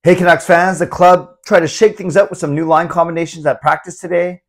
Hey Canucks fans, the club tried to shake things up with some new line combinations at practice today,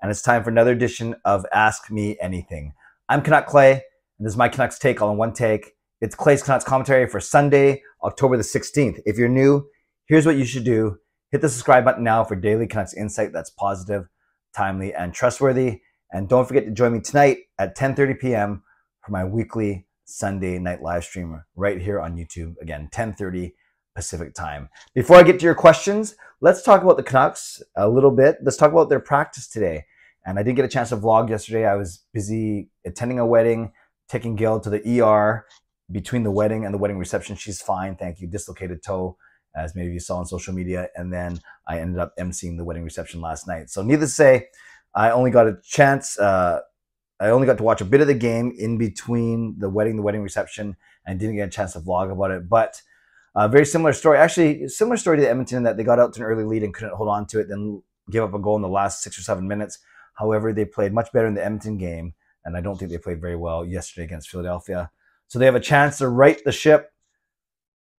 and it's time for another edition of Ask Me Anything. I'm Canuck Clay, and this is my Canucks take all in one take. It's Clay's Canucks commentary for Sunday, October the 16th. If you're new, here's what you should do. Hit the subscribe button now for daily Canucks insight that's positive, timely, and trustworthy. And don't forget to join me tonight at 10:30 p.m. for my weekly Sunday night live stream right here on YouTube. Again, 10:30 Pacific time. Before I get to your questions, let's talk about the Canucks a little bit. Let's talk about their practice today. And I didn't get a chance to vlog yesterday. I was busy attending a wedding, taking Gail to the ER between the wedding and the wedding reception. She's fine, thank you. Dislocated toe, as many of you saw on social media. And then I ended up emceeing the wedding reception last night. So needless to say, I only got a chance, I only got to watch a bit of the game in between the wedding reception, and didn't get a chance to vlog about it. But very similar story. Actually, similar story to Edmonton in that they got out to an early lead and couldn't hold on to it, then gave up a goal in the last 6 or 7 minutes. However, they played much better in the Edmonton game, and I don't think they played very well yesterday against Philadelphia. So they have a chance to right the ship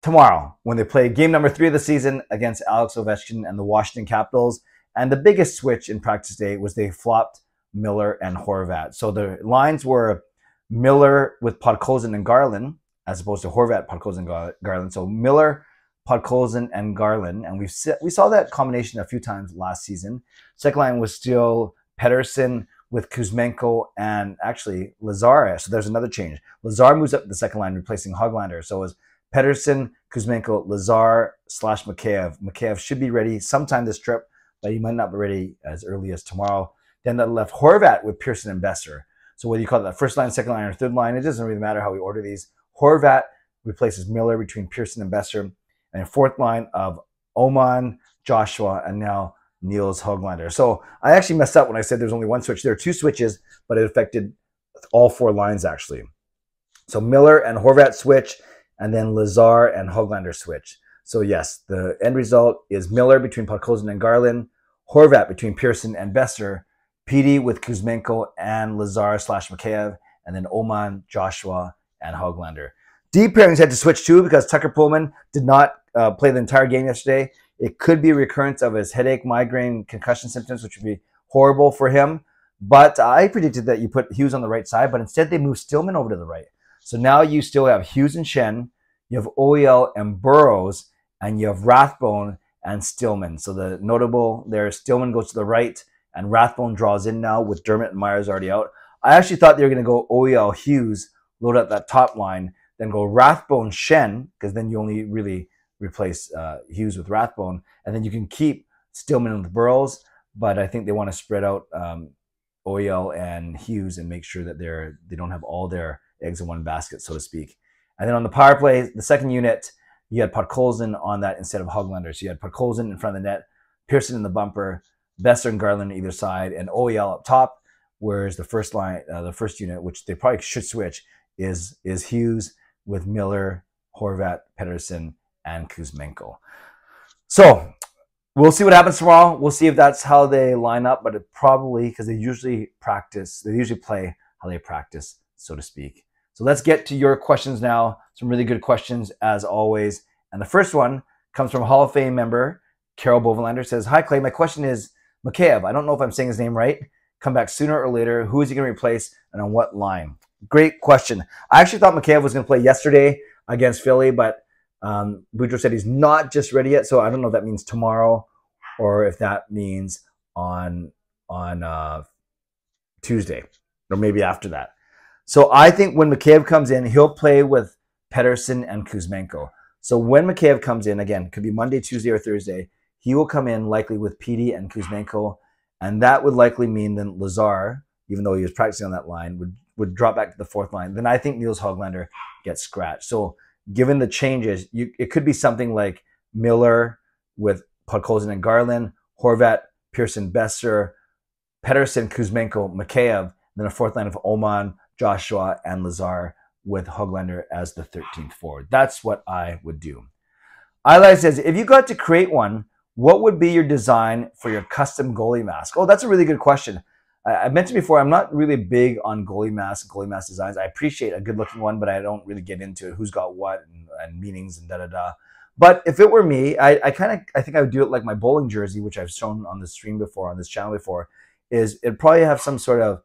tomorrow when they play game number 3 of the season against Alex Ovechkin and the Washington Capitals. And the biggest switch in practice day was they flopped Miller and Horvat. So the lines were Miller with Podkolzin and Garland, as opposed to Horvat, Podkolzin, Garland. So Miller, Podkolzin, and Garland. And we saw that combination a few times last season. Second line was still Pettersson with Kuzmenko and actually Lazar. So there's another change. Lazar moves up to the second line, replacing Hoglander. So it was Pettersson, Kuzmenko, Lazar / Mikheyev. Mikheyev should be ready sometime this trip, but he might not be ready as early as tomorrow. Then that left Horvat with Pearson and Boeser. So whether you call it that first line, second line, or third line, it doesn't really matter how we order these. Horvat replaces Miller between Pearson and Boeser, and a fourth line of Oman, Joshua, and now Nils Hoglander. So I actually messed up when I said there's only one switch. There are 2 switches, but it affected all 4 lines actually. So Miller and Horvat switch, and then Lazar and Hoglander switch. So yes, the end result is Miller between Podkolzin and Garland, Horvat between Pearson and Boeser, PD with Kuzmenko and Lazar / Mikheyev, and then Oman, Joshua, and Hoglander. Deep pairings had to switch too because Tucker Pullman did not play the entire game yesterday. It could be a recurrence of his headache, migraine, concussion symptoms, which would be horrible for him. But I predicted that you put Hughes on the right side, but instead they moved Stillman over to the right. So now you still have Hughes and Schenn, you have OEL and Burrows, and you have Rathbone and Stillman. So the notable there, Stillman goes to the right, and Rathbone draws in now with Dermott and Myers already out. I actually thought they were going to go OEL Hughes, load up that top line, then go Rathbone Schenn, because then you only really replace Hughes with Rathbone, and then you can keep Stillman with Burrows. But I think they want to spread out OEL and Hughes and make sure that they don't have all their eggs in one basket, so to speak. And then on the power play, the second unit, you had Podkolzin on that instead of Hoglander. So you had Podkolzin in front of the net, Pearson in the bumper, Boeser and Garland on either side, and OEL up top. Whereas the first line, the first unit, which they probably should switch, is Hughes with Miller, Horvat, Pettersson, and Kuzmenko. So we'll see what happens tomorrow. We'll see if that's how they line up, but it probably, because they usually play how they practice, so to speak. So let's get to your questions now. Some really good questions as always. And the first one comes from Hall of Fame member Carol Bovelander. Says, "Hi Clay, my question is Mikheyev. I don't know if I'm saying his name right. Come back sooner or later. Who is he going to replace and on what line?" Great question. I actually thought Mikheyev was going to play yesterday against Philly, but Boudreau said he's not just ready yet. So I don't know if that means tomorrow or if that means on Tuesday or maybe after that. So I think when Mikheyev comes in, he'll play with Pettersson and Kuzmenko. So when Mikheyev comes in, again, could be Monday, Tuesday, or Thursday, he will come in likely with PD and Kuzmenko, and that would likely mean then Lazar, even though he was practicing on that line, would drop back to the fourth line. Then I think Nils Hoglander gets scratched. So given the changes, it could be something like Miller with Podkolzin and Garland, Horvat, Pearson, Boeser, Pettersson, Kuzmenko, Mikheyev, then a fourth line of Oman, Joshua, and Lazar with Hoglander as the 13th forward. That's what I would do. Eli says, if you got to create one, what would be your design for your custom goalie mask? Oh, that's a really good question. I mentioned before, I'm not really big on goalie mask designs. I appreciate a good looking one, but I don't really get into it, who's got what and meanings and da-da-da. But if it were me, I think I would do it like my bowling jersey, which I've shown on the stream before, on this channel before, is it'd probably have some sort of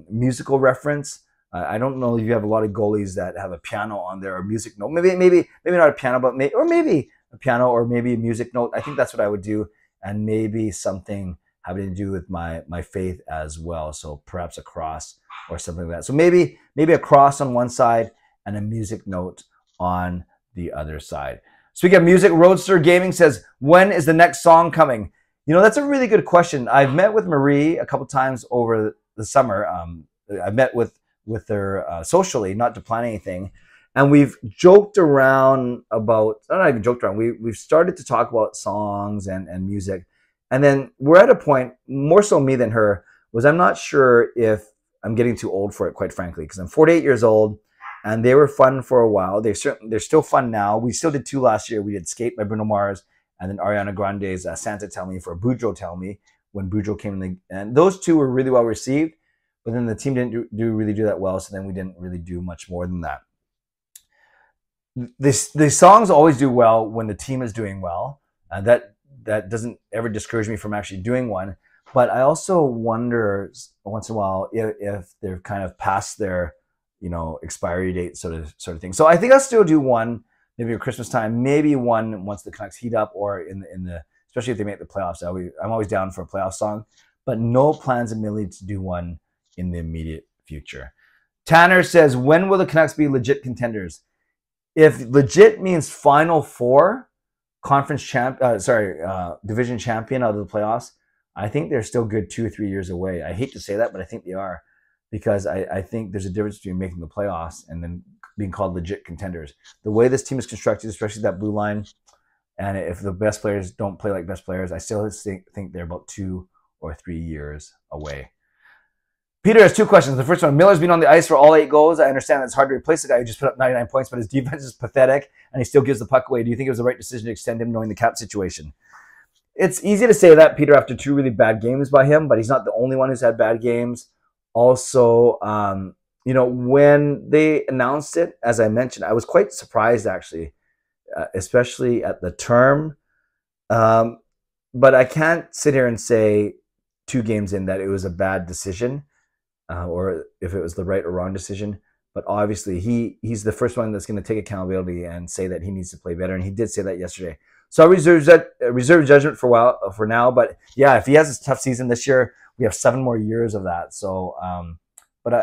musical reference. I don't know if you have a lot of goalies that have a piano on there or music note. Maybe not a piano, but maybe a piano or maybe a music note. I think that's what I would do, and maybe something having to do with my faith as well. So perhaps a cross or something like that. So maybe a cross on one side and a music note on the other side. Speaking of music, Roadster Gaming says, when is the next song coming? That's a really good question. I've met with Marie a couple times over the summer. I met with her socially, not to plan anything. And we've joked around about, not even joked around, we've started to talk about songs and music. And then we're at a point, more so me than her, was I'm not sure if I'm getting too old for it, quite frankly, because I'm 48 years old. And they were fun for a while. They're still fun now. We still did 2 last year. We did Skate by Bruno Mars and then Ariana Grande's Santa Tell Me for Boudreaux Tell Me when Boudreaux came in. And those 2 were really well received, but then the team didn't really do that well, so then we didn't really do much more than that. The songs always do well when the team is doing well. That doesn't ever discourage me from actually doing one. But I also wonder once in a while if they're kind of past their expiry date sort of thing. So I think I'll still do one, maybe at Christmas time, maybe one once the Canucks heat up or in the especially if they make the playoffs. I'm always down for a playoff song, but no plans immediately to do one in the immediate future. Tanner says, when will the Canucks be legit contenders? If legit means Final Four, division champion out of the playoffs, I think they're still good 2 or 3 years away. I hate to say that, but I think they are. Because I think there's a difference between making the playoffs and then being called legit contenders. The way this team is constructed, especially that blue line, and if the best players don't play like best players, I still think they're about 2 or 3 years away. Peter has 2 questions. The first one, Miller's been on the ice for all 8 goals. I understand it's hard to replace a guy who just put up 99 points, but his defense is pathetic, and he still gives the puck away. Do you think it was the right decision to extend him knowing the cap situation? It's easy to say that, Peter, after 2 really bad games by him, but he's not the only one who's had bad games. Also, when they announced it, as I mentioned, I was quite surprised, actually, especially at the term. But I can't sit here and say 2 games in that it was a bad decision or if it was the right or wrong decision. But obviously, he's the first one that's going to take accountability and say that he needs to play better. And he did say that yesterday. So I reserve judgment for now. But yeah, if he has a tough season this year, we have 7 more years of that. So, but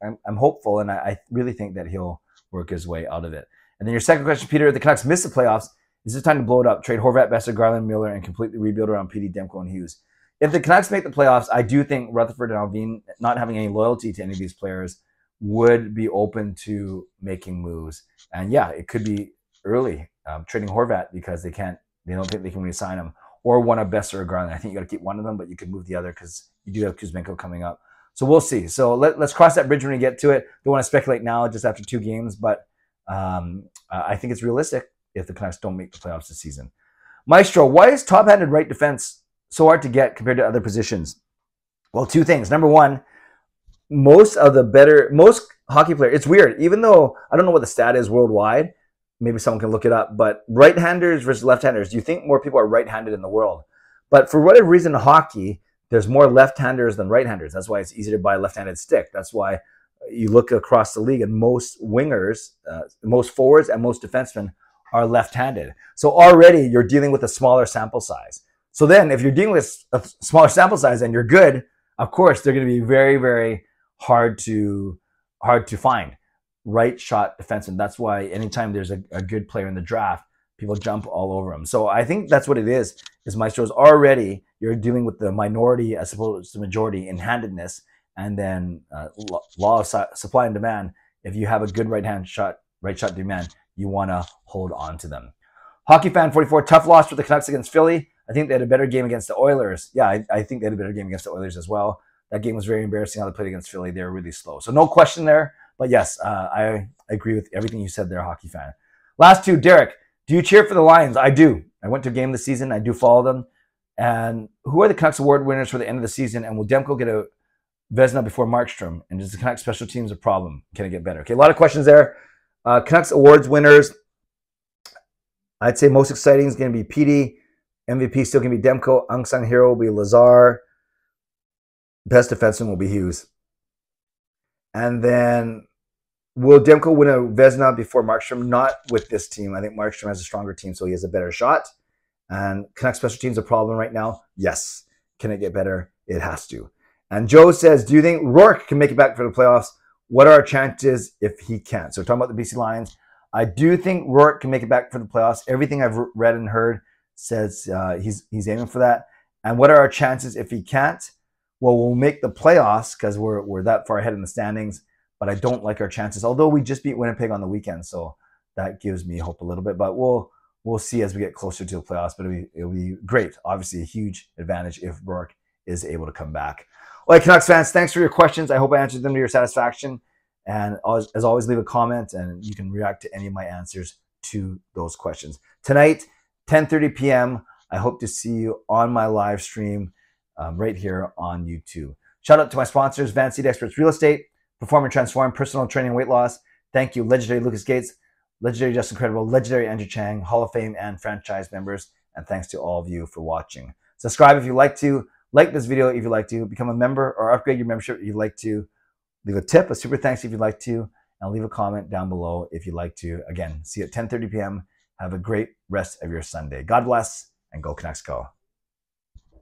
I'm hopeful, and I really think that he'll work his way out of it. And then your second question, Peter, the Canucks missed the playoffs. Is it time to blow it up? Trade Horvat, Besser, Garland, Miller, and completely rebuild around PD, Demko, and Hughes. If the Canucks make the playoffs, I do think Rutherford and Alvin, not having any loyalty to any of these players, would be open to making moves. And yeah, it could be early trading Horvat because they don't think they can re-sign him. Or one of Besser or Garland. I think you got to keep one of them, but you could move the other because you do have Kuzmenko coming up. So we'll see. So let's cross that bridge when we get to it. Don't want to speculate now just after 2 games, but I think it's realistic if the Canucks don't make the playoffs this season. Maestro, why is top-handed right defense so hard to get compared to other positions? Well, 2 things. Number 1, most hockey players, it's weird. Even though I don't know what the stat is worldwide, maybe someone can look it up, but right-handers versus left-handers, do you think more people are right-handed in the world? But for whatever reason in hockey, there's more left-handers than right-handers. That's why it's easier to buy a left-handed stick. That's why you look across the league and most wingers, most forwards and most defensemen are left-handed. So already you're dealing with a smaller sample size. So then if you're dealing with a smaller sample size and you're good, of course, they're going to be very, very hard to find. Right shot defenseman. That's why anytime there's a good player in the draft, people jump all over him. So I think that's what it is Maestro's already, you're dealing with the minority as opposed to the majority in handedness, and then law of supply and demand. If you have a good right shot demand, you want to hold on to them. Hockey fan 44, tough loss for the Canucks against Philly. I think they had a better game against the Oilers. Yeah, I think they had a better game against the Oilers as well. That game was very embarrassing how they played against Philly. They were really slow. So no question there. But yes, I agree with everything you said there, hockey fan. Last 2, Derek, do you cheer for the Lions? I do. I went to a game this season. I do follow them. And who are the Canucks award winners for the end of the season? And will Demko get a Vezina before Markstrom? And does the Canucks special teams a problem? Can it get better? Okay, a lot of questions there. Canucks awards winners. I'd say most exciting is going to be PD. MVP still going to be Demko. Unsung hero will be Lazar. Best defenseman will be Hughes. And then will Demko win a Vezina before Markstrom? Not with this team. I think Markstrom has a stronger team, so he has a better shot. And Canucks special teams a problem right now? Yes. Can it get better? It has to. And Joe says, do you think Rourke can make it back for the playoffs? What are our chances if he can't? So we're talking about the BC Lions. I do think Rourke can make it back for the playoffs. Everything I've read and heard says he's aiming for that. And what are our chances if he can't? Well, we'll make the playoffs because we're that far ahead in the standings, but I don't like our chances. Although we just beat Winnipeg on the weekend, so that gives me hope a little bit. But we'll see as we get closer to the playoffs. But it'll be great. Obviously, a huge advantage if Rourke is able to come back. All right, Canucks fans, thanks for your questions. I hope I answered them to your satisfaction. And as always, leave a comment, and you can react to any of my answers to those questions. Tonight, 10:30 p.m., I hope to see you on my live stream right here on YouTube. Shout out to my sponsors, Vancity Experts Real Estate, Perform and Transform, Personal Training, Weight Loss. Thank you, legendary Lucas Gates, legendary Justin Credible, legendary Andrew Chang, Hall of Fame and franchise members. And thanks to all of you for watching. Subscribe if you'd like to. Like this video if you'd like to. Become a member or upgrade your membership if you'd like to. Leave a tip, a super thanks if you'd like to. And leave a comment down below if you'd like to. Again, see you at 10:30 p.m. Have a great rest of your Sunday. God bless, and go Canucks go.